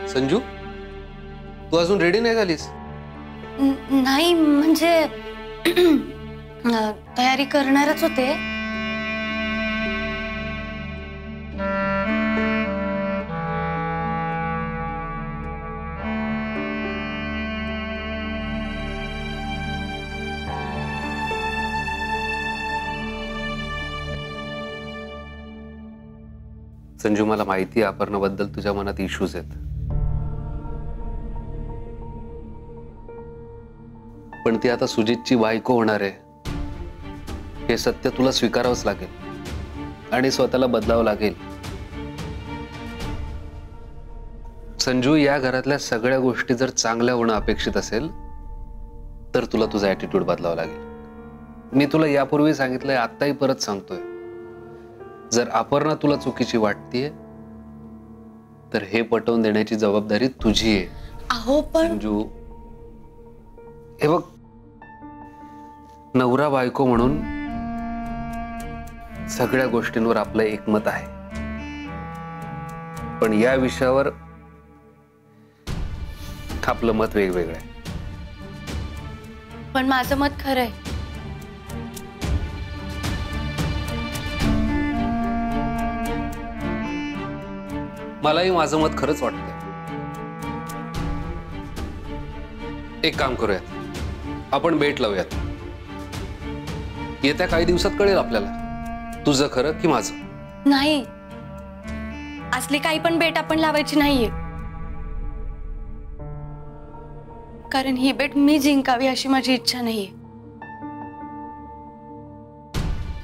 संजू, तू अजून रेडी नाही झालीस? नाही म्हणजे तयारी करणारच होते. संजू, मला माहिती आहे अपर्णाबद्दल तुझ्या मनात इश्यूज आहेत, पण ती आता सुजितची बायको होणार आहे हे सत्य तुला स्वीकारावंच लागेल आणि स्वतःला बदलावं लागेल. संजू, या घरातल्या सगळ्या गोष्टी जर चांगल्या होणं अपेक्षित असेल तर तुला तुझा ॲटिट्यूड बदलावा लागेल. मी तुला यापूर्वी सांगितलंय, आत्ताही परत सांगतोय, जर अपर्णा तुला चुकीची वाटतेय तर हे पटवून देण्याची जबाबदारी तुझी आहे. अहो पण संजू, हे बघ, नवरा बायको म्हणून सगळ्या गोष्टींवर आपलं एकमत आहे, पण या विषयावर आपलं मत वेगवेगळं आहे. पण माझं मत खरं आहे. मलाही माझं मत खरंच वाटतंय. एक काम करूयात, आपण बेट लावूयात. येत्या काही दिवसात कळेल आपल्याला तुझं खरं की माझं. नाही, असली काही पण बेट आपण लावायची नाहीये, कारण ही बेट मी जिंकावी अशी माझी इच्छा नाहीये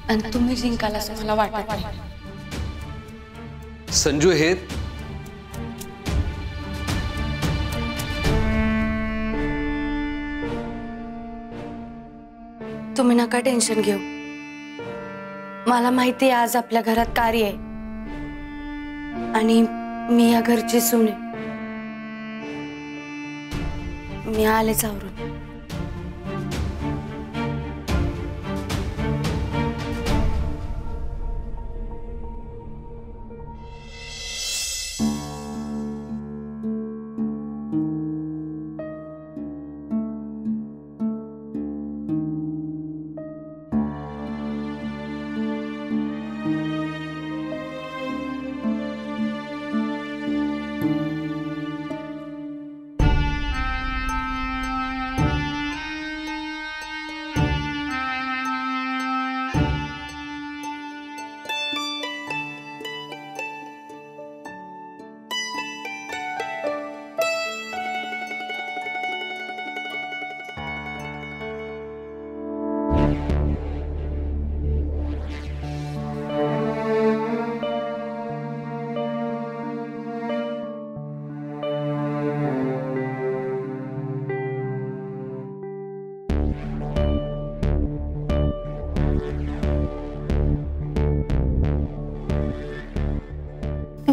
आणि तुम्ही जिंकाल असं मला वाटत नाही. संजू, हे तुम्ही नका टेन्शन घेऊ. मला माहिती आहे आज आपल्या घरात कार्य आहे आणि मी या घरची सून आहे. मी आलेच आवरून.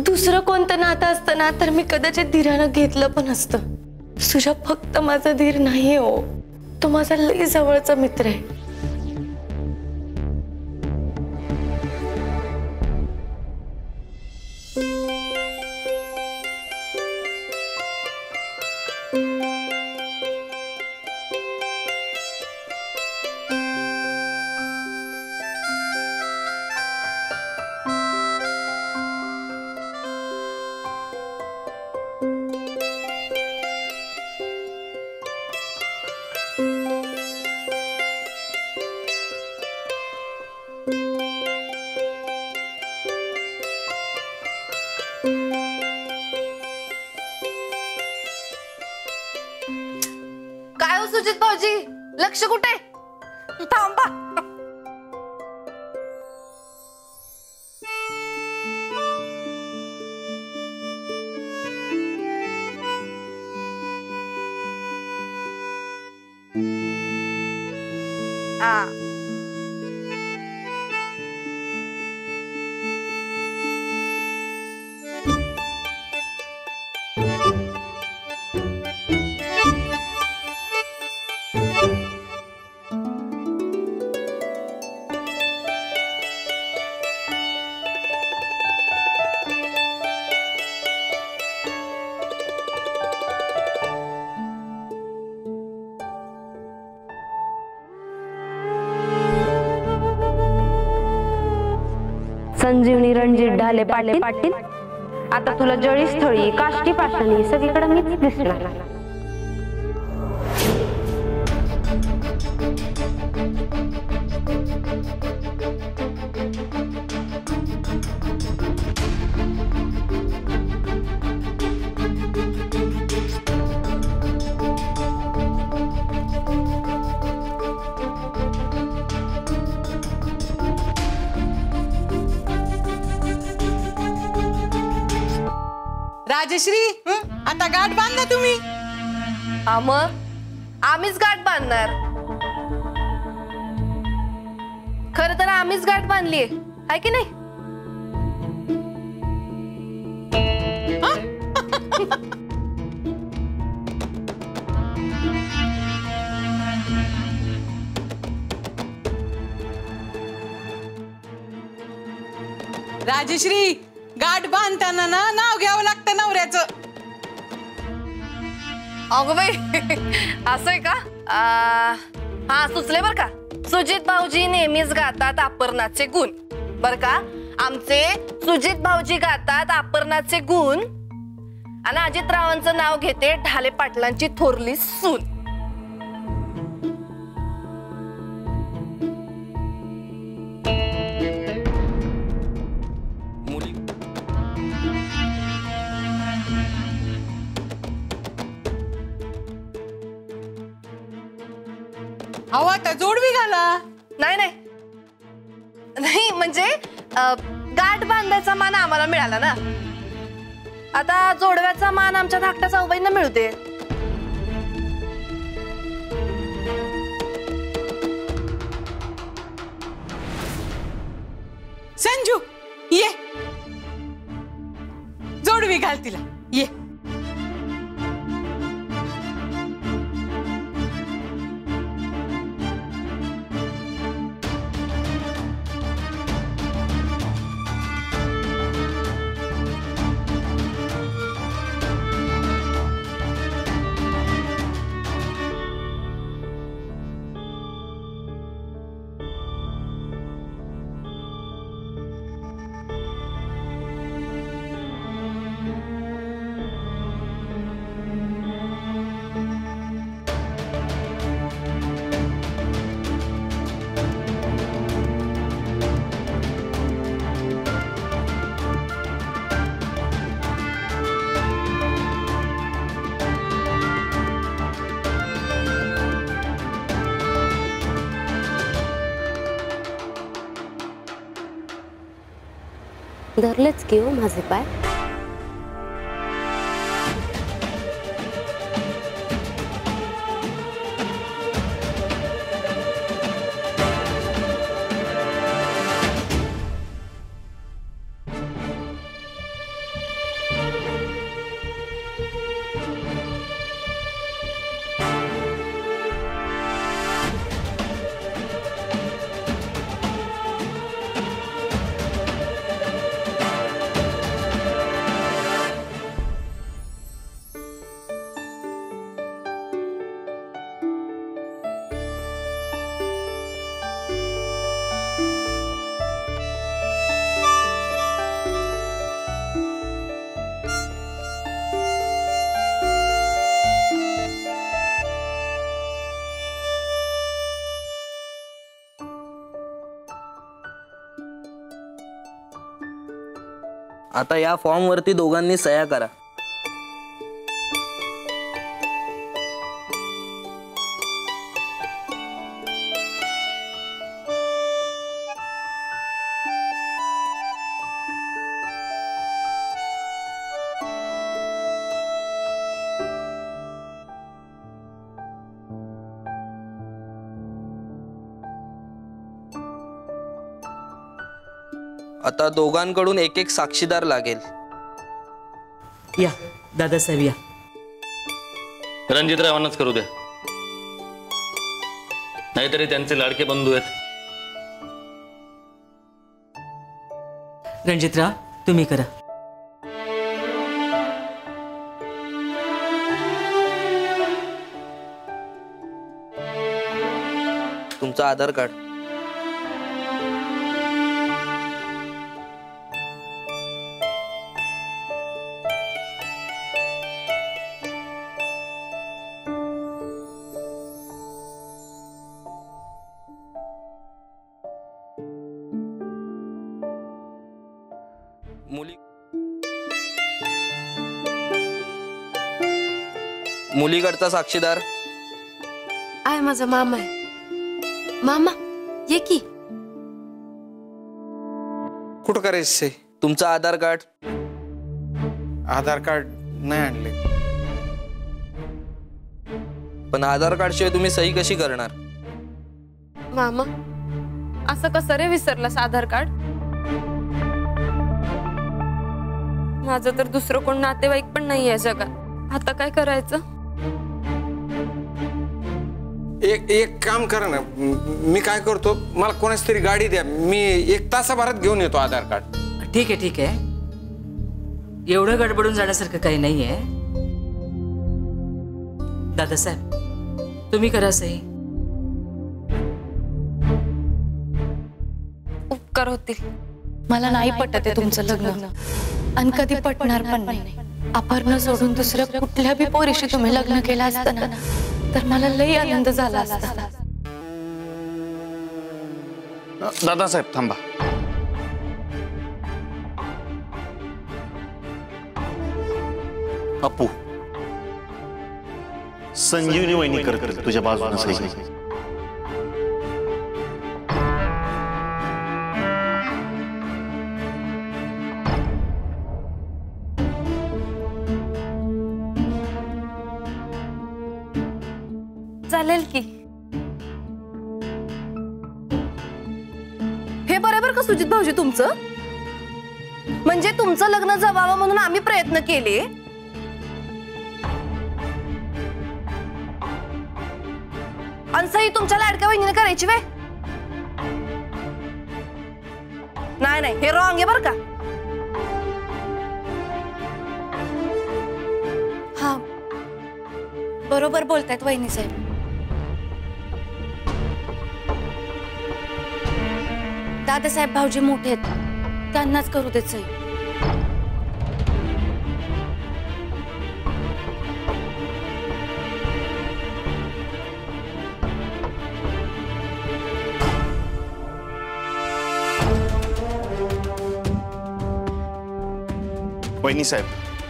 दुसरं कोणतं नातं असतं ना तर मी कदाचित धीरानं घेतलं पण असतं. सुजा फक्त माझा धीर नाही हो, तो माझा लई जवळचा मित्र आहे. काय हो सुजित भाऊजी, लक्ष कुठे? थांबा. संजीवनी रणजित ढाले पाटील आता तुला जळीस्थळी काष्टी पाषाणी सगळीकडे मीच दिसणार. राजश्री आता गाठ बांधला तुम्ही. मग आम्हीच गाठ बांधणार. खर तर आम्हीच गाठ बांधलीये आहे की नाही. राजश्री गाठ बांधताना ना नाव घ्यावं लागतं नवऱ्याचं. अगं बाई असं आहे का. हा सुचले बर का. सुजित भाऊजी नेहमीच गातात अपर्णाचे गुण. बर का आमचे सुजित भाऊजी गातात अपर्णाचे गुण आणि अजितरावांचं नाव घेते ढाले पाटलांची थोरली सून. हवा तर जोडवी घाला. नाही नाही नाही म्हणजे गाठ बांधायचा मान आम्हाला मिळाला ना. आता जोडव्याचा मान आमच्या धाकट्या जाऊबाईंना मिळू दे. संजू ये जोडवी घाल तिला ये. धरलेच की हो माझे पाय. आता या फॉर्म वरती दोघांनी सह्या करा. आता दोघांकडून एक एक साक्षीदार लागेल. या दादासाहेब या. रणजितरावांनाच करू द्या, नाहीतरी त्यांचे लाडके बंधू आहेत. रणजितराव तुम्ही करा. तुमचं आधार कार्ड. मुलीकडचा साक्षीदार आहे माझा मामा आहे. मामा ये की. कुठं करायचं? तुमचं आधार कार्ड. आधार कार्ड नाही आणले. पण आधार कार्ड शिवाय तुम्ही सही कशी करणार? मामा असं कसं रे विसरलास आधार कार्ड? माझं तर दुसरं कोण नातेवाईक पण नाही आहे जगात. आता काय करायचं? एक काम करा ना, मी काय करतो, मला कोणाची तरी गाडी द्या, मी 1 तासाभरात घेऊन येतो आधार कार्ड. ठीक आहे ठीक आहे, एवढं गडबडून जाण्यासारखं काही नाहीये. दादासाहेब तुम्ही करा सही. उपकार होतील. मला नाही पटत आहे तुमचं लग्न, आणि कधी पटणार पण नाही. अपहरण सोडून दुसऱ्या कुठल्या बी पोरीशी तुम्ही लग्न केलं असतं ना, तर मला लई आनंद झाला असता. दादासाहेब थांबा. अप्पू, संजीवनी वहिनी करते तुझ्या बाजूने सही. चालेल की. हे बरोबर का सुजित भाऊजी तुमचं? म्हणजे तुमचं लग्न जमावं म्हणून आम्ही प्रयत्न केले, आणि सही तुमच्या लाडक्या बहिणीने करायची वे? नाही नाही, हे रॉंग आहे बरं का. हा बरोबर बोलतायत वहिनी साहेब. दादासाहेब भाऊजी मोठे आहेत, त्यांनाच करू देत सही. वहिनी साहेब,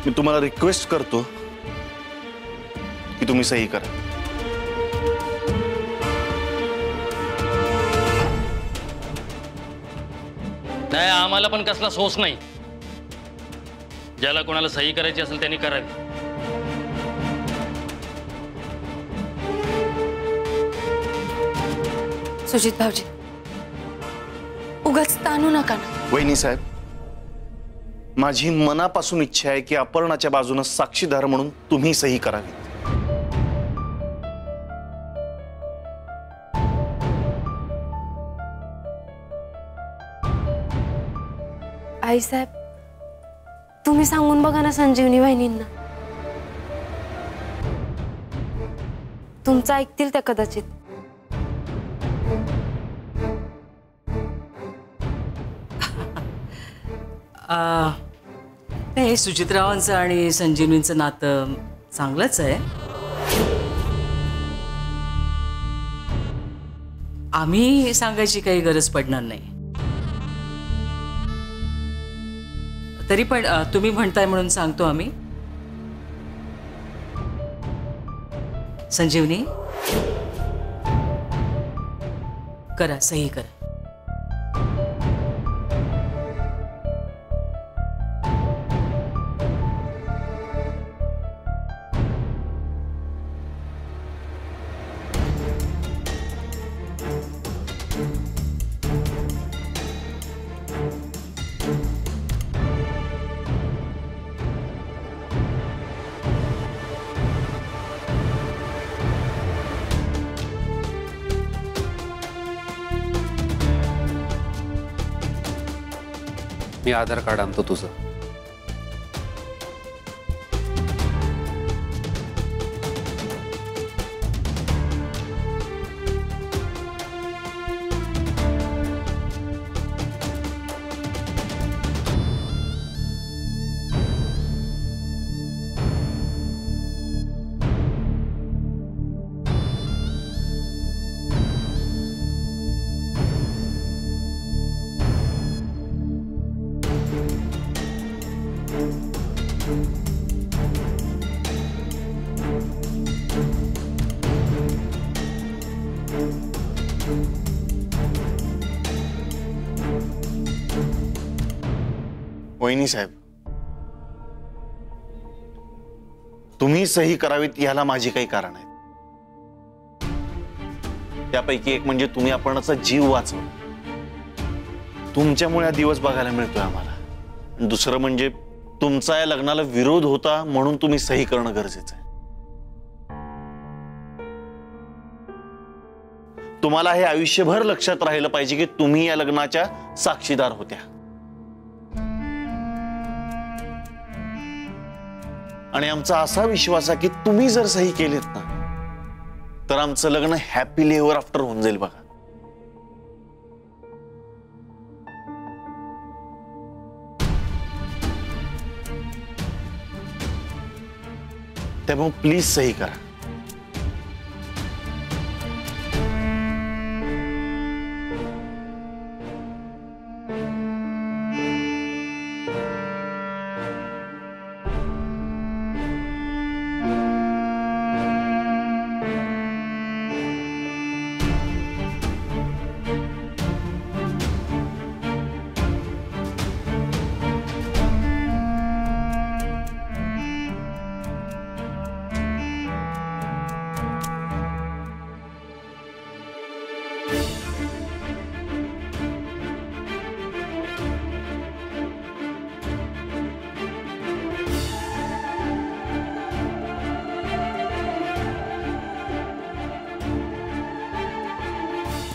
मी तुम्हाला रिक्वेस्ट करतो की तुम्ही सही करा. नाही, आम्हाला पण कसला सोच नाही. ज्याला कोणाला सही करायची असेल त्यांनी करावी. सुजित भाऊजी उगाच ताणू नका ना. वहिनी साहेब, माझी मनापासून इच्छा आहे की अपहरणाच्या बाजूने साक्षीदार म्हणून तुम्ही सही करावी. आई साहेब तुम्ही सांगून बघा ना संजीवनी वहिनींना. तुमचं ऐकतील त्या कदाचित. नाही, सुचित्रावांचं आणि संजीवनीचं नातं चांगलंच आहे. आम्ही सांगायची काही गरज पडणार नाही. तरी पण तुम्ही म्हणताय म्हणून सांगतो आम्ही. संजीवनी करा, सही करा. मी आधार कार्ड आणतो तुझं. वहिनी साहेब, तुम्ही सही करावीत याला माझी काही कारण आहेत. त्यापैकी एक म्हणजे तुम्ही अपर्णाचा जीव वाचवला. तुमच्यामुळे हा दिवस बघायला मिळतोय आम्हाला. दुसरं म्हणजे तुमचा या लग्नाला विरोध होता म्हणून तुम्ही सही करणं गरजेचं आहे. तुम्हाला हे आयुष्यभर लक्षात राहिलं पाहिजे की तुम्ही या लग्नाच्या साक्षीदार होत्या. आणि आमचा असा विश्वास आहे की तुम्ही जर सही केलीत ना तर आमचं लग्न हॅपीली एव्हर आफ्टर होऊन जाईल बघा. त्यामुळे प्लीज सही करा.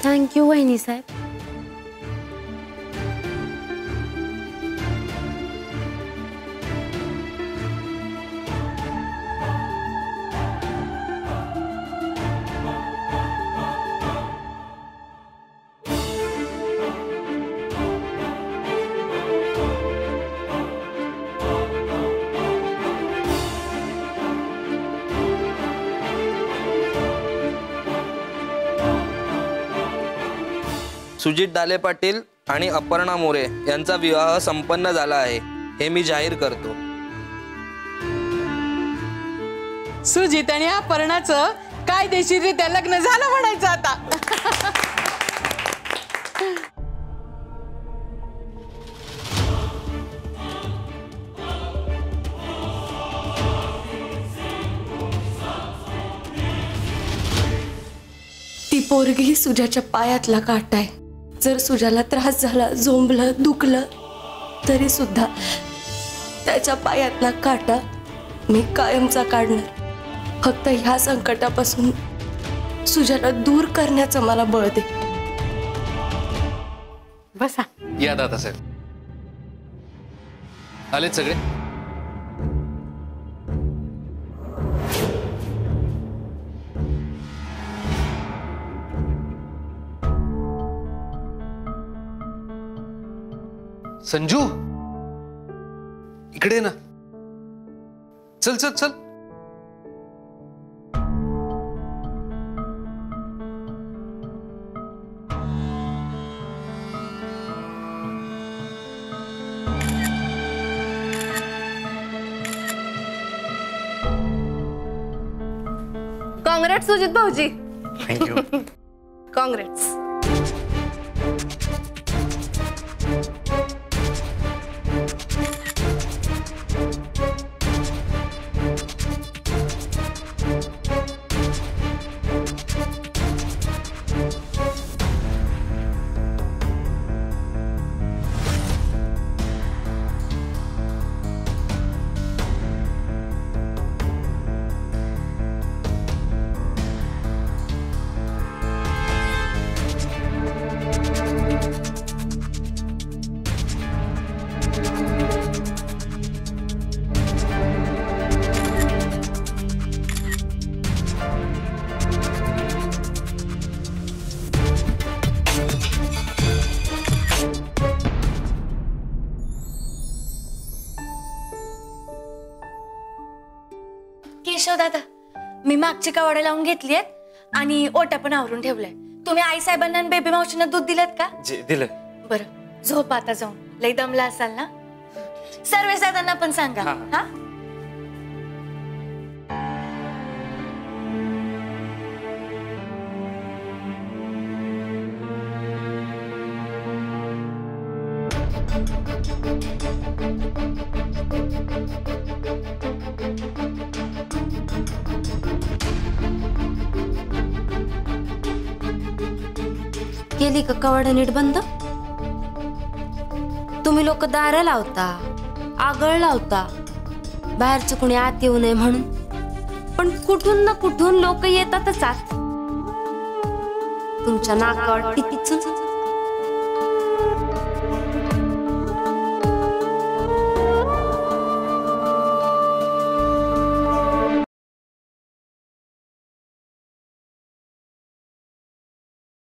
थँक्यू वहिनी साहेब. सुजित डाले पाटील आणि अपर्णा मोरे यांचा विवाह संपन्न झाला आहे हे मी जाहीर करतो. सुजित आणि अपर्णाचं कायदेशीररित्या लग्न झालं म्हणायचं आता. ती पोरगी सुजाच्या पायातला काटा आहे. जर सुजाला त्रास झाला, झोंबलं, दुखलं तरी सुद्धा त्याच्या पायातला काटा मी कायमचा काढणार. फक्त ह्या संकटापासून सुजाला दूर करण्याचं मला बळ दे. बसा. या दादा साहेब. आलेत सगळे? संजू, इकडे ना. चल चल चल. काँग्रेट्स सुजित भाऊजी. थँक्यू. काँग्रेट्स. केशव दादा, मी मागची कावडे लावून घेतली आहेत आणि ओटा पण आवरून ठेवलाय. तुम्ही आई साहेबांना आणि बेबी मावशींना दूध दिलं का? दिलं. बरं, झोप आता जाऊन. लई दमला असाल ना. सर्वेश दादांना पण सांगा. हा. केली का कवाड नीट बंद? तुम्ही लोक दारं लावता, आगळ लावता, बाहेरचं कोणी आत येऊ नये म्हणून, पण कुठून ना कुठून लोक येतातच आत. तुमच्या नाकावर टिचून